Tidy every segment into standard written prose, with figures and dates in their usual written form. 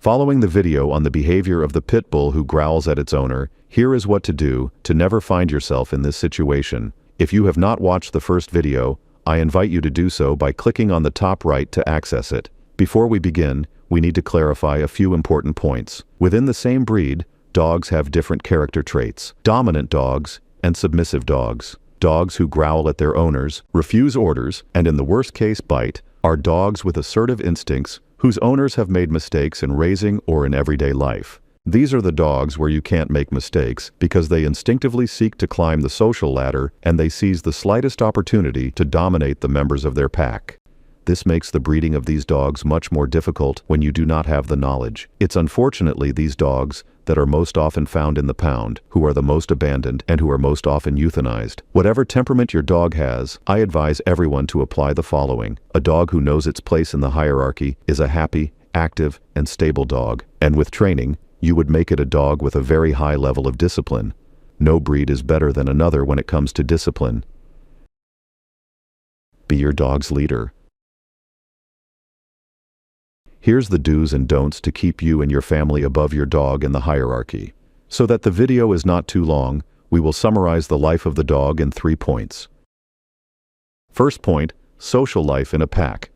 Following the video on the behavior of the pit bull who growls at its owner, here is what to do to never find yourself in this situation. If you have not watched the first video, I invite you to do so by clicking on the top right to access it. Before we begin, we need to clarify a few important points. Within the same breed, dogs have different character traits: dominant dogs and submissive dogs. Dogs who growl at their owners, refuse orders, and in the worst case bite, are dogs with assertive instincts whose owners have made mistakes in raising or in everyday life. These are the dogs where you can't make mistakes because they instinctively seek to climb the social ladder and they seize the slightest opportunity to dominate the members of their pack. This makes the breeding of these dogs much more difficult when you do not have the knowledge. It's unfortunately these dogs that are most often found in the pound, who are the most abandoned and who are most often euthanized. Whatever temperament your dog has, I advise everyone to apply the following. A dog who knows its place in the hierarchy is a happy, active, and stable dog. And with training, you would make it a dog with a very high level of discipline. No breed is better than another when it comes to discipline. Be your dog's leader. Here's the do's and don'ts to keep you and your family above your dog in the hierarchy. So that the video is not too long, we will summarize the life of the dog in 3 points. First point, social life in a pack.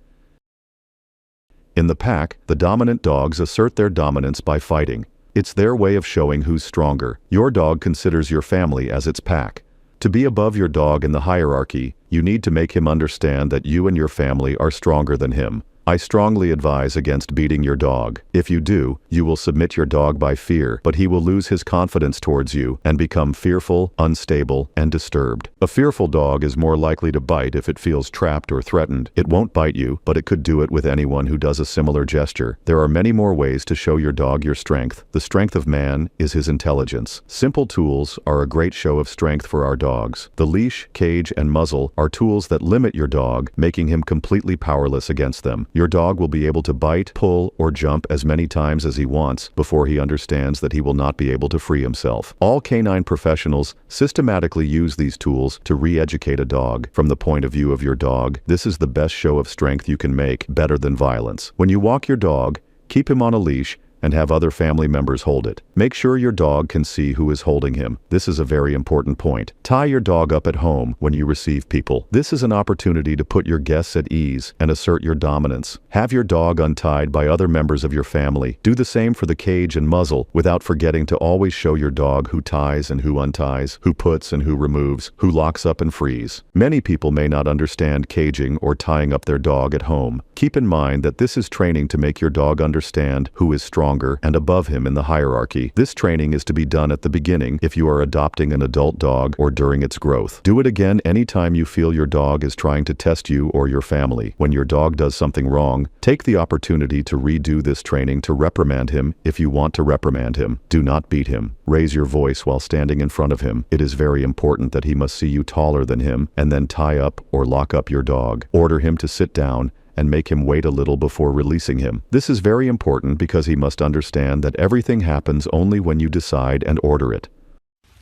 In the pack, the dominant dogs assert their dominance by fighting. It's their way of showing who's stronger. Your dog considers your family as its pack. To be above your dog in the hierarchy, you need to make him understand that you and your family are stronger than him. I strongly advise against beating your dog. If you do, you will submit your dog by fear, but he will lose his confidence towards you and become fearful, unstable, and disturbed. A fearful dog is more likely to bite if it feels trapped or threatened. It won't bite you, but it could do it with anyone who does a similar gesture. There are many more ways to show your dog your strength. The strength of man is his intelligence. Simple tools are a great show of strength for our dogs. The leash, cage, and muzzle are tools that limit your dog, making him completely powerless against them. Your dog will be able to bite, pull, or jump as many times as he wants before he understands that he will not be able to free himself. All canine professionals systematically use these tools to re-educate a dog. From the point of view of your dog, this is the best show of strength you can make, better than violence. When you walk your dog, keep him on a leash and have other family members hold it. Make sure your dog can see who is holding him. This is a very important point. Tie your dog up at home when you receive people. This is an opportunity to put your guests at ease and assert your dominance. Have your dog untied by other members of your family. Do the same for the cage and muzzle without forgetting to always show your dog who ties and who unties, who puts and who removes, who locks up and frees. Many people may not understand caging or tying up their dog at home. Keep in mind that this is training to make your dog understand who is stronger and above him in the hierarchy. This training is to be done at the beginning if you are adopting an adult dog or during its growth. Do it again anytime you feel your dog is trying to test you or your family. When your dog does something wrong, take the opportunity to redo this training to reprimand him if you want to reprimand him. Do not beat him. Raise your voice while standing in front of him. It is very important that he must see you taller than him and then tie up or lock up your dog. Order him to sit down and make him wait a little before releasing him. This is very important because he must understand that everything happens only when you decide and order it.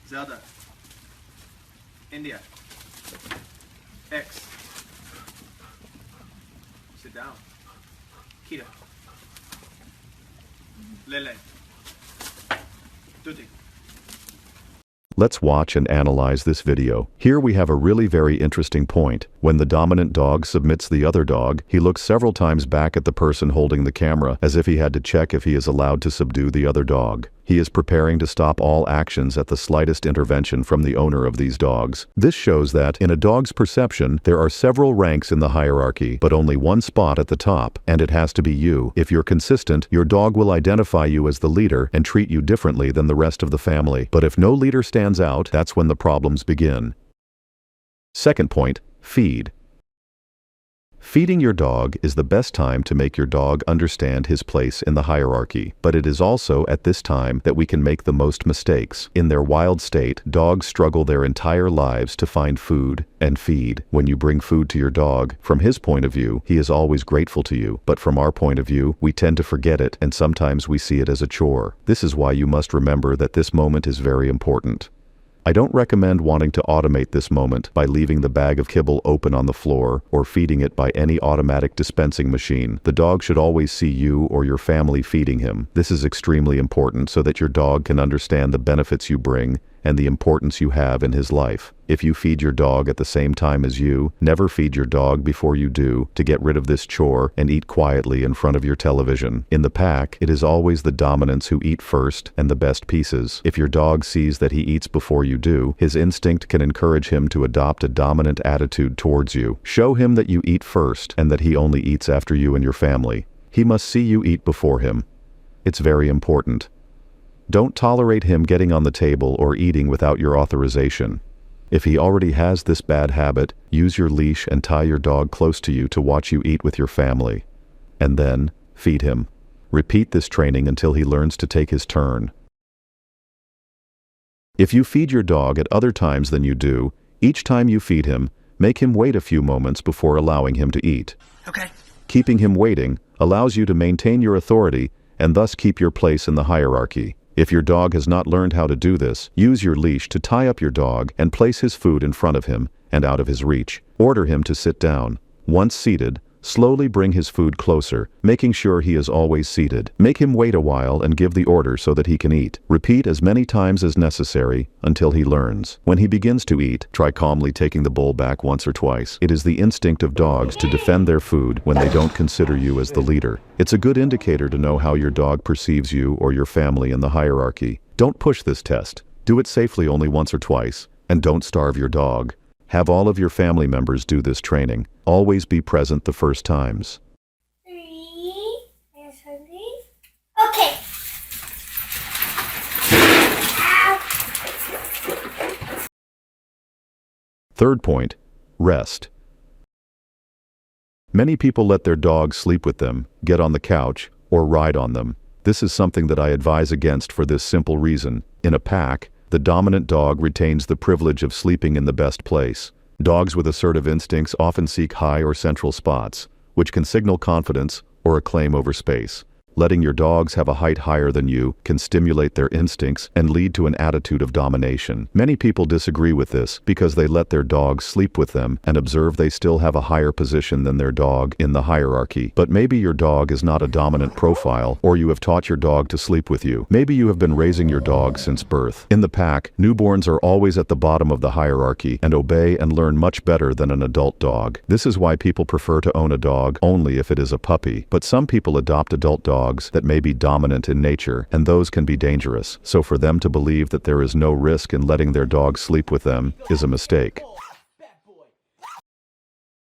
Zelda. India. X. Sit down. Kita. Lele. Tutti. Let's watch and analyze this video. Here we have a really very interesting point. When the dominant dog submits the other dog, he looks several times back at the person holding the camera as if he had to check if he is allowed to subdue the other dog. He is preparing to stop all actions at the slightest intervention from the owner of these dogs. This shows that, in a dog's perception, there are several ranks in the hierarchy, but only one spot at the top, and it has to be you. If you're consistent, your dog will identify you as the leader and treat you differently than the rest of the family. But if no leader stands out, that's when the problems begin. Second point, feed. Feeding your dog is the best time to make your dog understand his place in the hierarchy, but it is also at this time that we can make the most mistakes. In their wild state, dogs struggle their entire lives to find food and feed. When you bring food to your dog, from his point of view, he is always grateful to you, but from our point of view, we tend to forget it and sometimes we see it as a chore. This is why you must remember that this moment is very important. I don't recommend wanting to automate this moment by leaving the bag of kibble open on the floor or feeding it by any automatic dispensing machine. The dog should always see you or your family feeding him. This is extremely important so that your dog can understand the benefits you bring and the importance you have in his life. If you feed your dog at the same time as you, never feed your dog before you do to get rid of this chore, and eat quietly in front of your television. In the pack, it is always the dominants who eat first and the best pieces. If your dog sees that he eats before you do, his instinct can encourage him to adopt a dominant attitude towards you. Show him that you eat first and that he only eats after you and your family. He must see you eat before him. It's very important. Don't tolerate him getting on the table or eating without your authorization. If he already has this bad habit, use your leash and tie your dog close to you to watch you eat with your family. And then, feed him. Repeat this training until he learns to take his turn. If you feed your dog at other times than you do, each time you feed him, make him wait a few moments before allowing him to eat. Okay. Keeping him waiting allows you to maintain your authority and thus keep your place in the hierarchy. If your dog has not learned how to do this, use your leash to tie up your dog and place his food in front of him and out of his reach. Order him to sit down. Once seated, slowly bring his food closer, making sure he is always seated. Make him wait a while and give the order so that he can eat. Repeat as many times as necessary until he learns. When he begins to eat, try calmly taking the bowl back once or twice. It is the instinct of dogs to defend their food when they don't consider you as the leader. It's a good indicator to know how your dog perceives you or your family in the hierarchy. Don't push this test. Do it safely only once or twice, and don't starve your dog. Have all of your family members do this training. Always be present the first times. 3, there's hungry. Okay. Third point, rest. Many people let their dogs sleep with them, get on the couch, or ride on them. This is something that I advise against for this simple reason. In a pack, the dominant dog retains the privilege of sleeping in the best place. Dogs with assertive instincts often seek high or central spots, which can signal confidence or a claim over space. Letting your dogs have a height higher than you can stimulate their instincts and lead to an attitude of domination. Many people disagree with this because they let their dogs sleep with them and observe they still have a higher position than their dog in the hierarchy. But maybe your dog is not a dominant profile, or you have taught your dog to sleep with you. Maybe you have been raising your dog since birth. In the pack, newborns are always at the bottom of the hierarchy and obey and learn much better than an adult dog. This is why people prefer to own a dog only if it is a puppy. But some people adopt adult dogs that may be dominant in nature, and those can be dangerous. So for them to believe that there is no risk in letting their dog sleep with them is a mistake.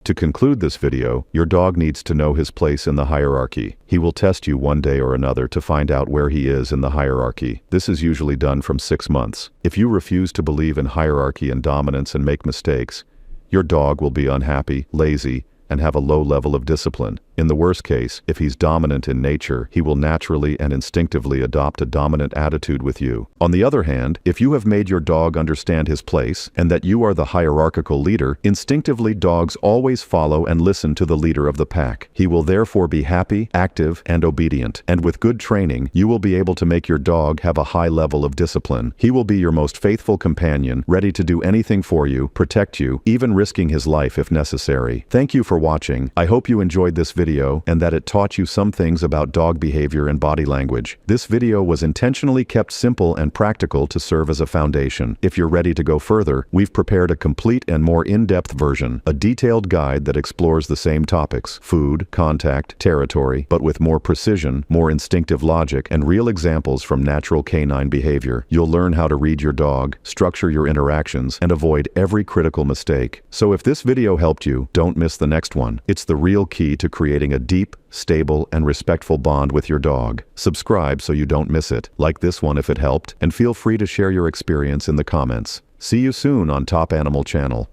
To conclude this video, your dog needs to know his place in the hierarchy. He will test you one day or another to find out where he is in the hierarchy. This is usually done from 6 months. If you refuse to believe in hierarchy and dominance and make mistakes, your dog will be unhappy, lazy, and have a low level of discipline. In the worst case, if he's dominant in nature, he will naturally and instinctively adopt a dominant attitude with you. On the other hand, if you have made your dog understand his place and that you are the hierarchical leader, instinctively dogs always follow and listen to the leader of the pack. He will therefore be happy, active, and obedient. And with good training, you will be able to make your dog have a high level of discipline. He will be your most faithful companion, ready to do anything for you, protect you, even risking his life if necessary. Thank you for watching. I hope you enjoyed this video and that it taught you some things about dog behavior and body language. This video was intentionally kept simple and practical to serve as a foundation. If you're ready to go further, we've prepared a complete and more in-depth version, a detailed guide that explores the same topics: food, contact, territory, but with more precision, more instinctive logic, and real examples from natural canine behavior. You'll learn how to read your dog, structure your interactions, and avoid every critical mistake. So if this video helped you, don't miss the next one. It's the real key to creating a deep, stable, and respectful bond with your dog. Subscribe so you don't miss it. Like this one if it helped, and feel free to share your experience in the comments. See you soon on Top Animal Channel.